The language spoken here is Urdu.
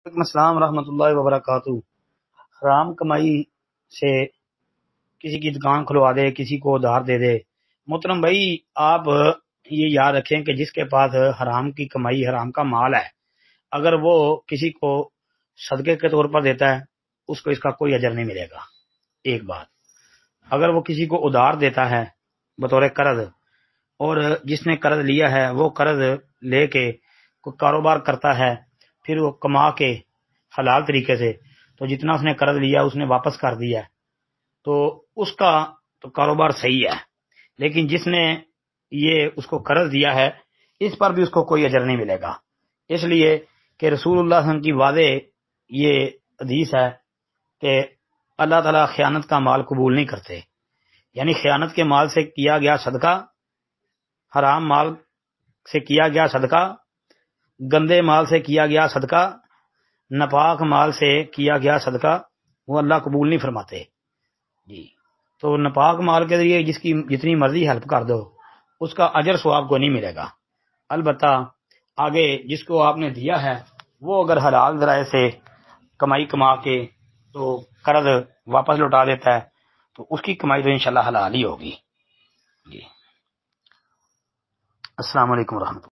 وعلیکم السلام ورحمۃ اللہ وبرکاتہ۔ حرام کمائی سے کسی کی دکان کھلوا دے، کسی کو ادھار دے دے، محترم بھائی آپ یہ یاد رکھیں کہ جس کے پاس حرام کی کمائی، حرام کا مال ہے، اگر وہ کسی کو صدقے کے طور پر دیتا ہے اس کو اس کا کوئی اجر نہیں ملے گا۔ ایک بات، اگر وہ کسی کو ادھار دیتا ہے بطور قرض، اور جس نے قرض لیا ہے وہ قرض لے کے کوئی کاروبار کرتا ہے، پھر وہ کما کے حلال طریقے سے، تو جتنا اس نے قرض لیا اس نے واپس کر دیا ہے، تو اس کا تو کاروبار صحیح ہے۔ لیکن جس نے یہ اس کو قرض دیا ہے اس پر بھی اس کو کوئی اجر نہیں ملے گا، اس لیے کہ رسول اللہ صلی اللہ علیہ وسلم کی واضح یہ حدیث ہے کہ اللہ تعالیٰ خیانت کا مال قبول نہیں کرتے، یعنی خیانت کے مال سے کیا گیا صدقہ، حرام مال سے کیا گیا صدقہ، گندے مال سے کیا گیا صدقہ، ناپاک مال سے کیا گیا صدقہ وہ اللہ قبول نہیں فرماتے جی۔ تو ناپاک مال کے ذریعے جس کی جتنی مرضی ہیلپ کر دو اس کا اجر ثواب کو نہیں ملے گا، البتہ آگے جس کو آپ نے دیا ہے وہ اگر حلال ذرائع سے کمائی کما کے تو قرض واپس لوٹا دیتا ہے تو اس کی کمائی تو انشاءاللہ حلال ہی ہوگی جی۔ السلام علیکم ورحمۃ اللہ۔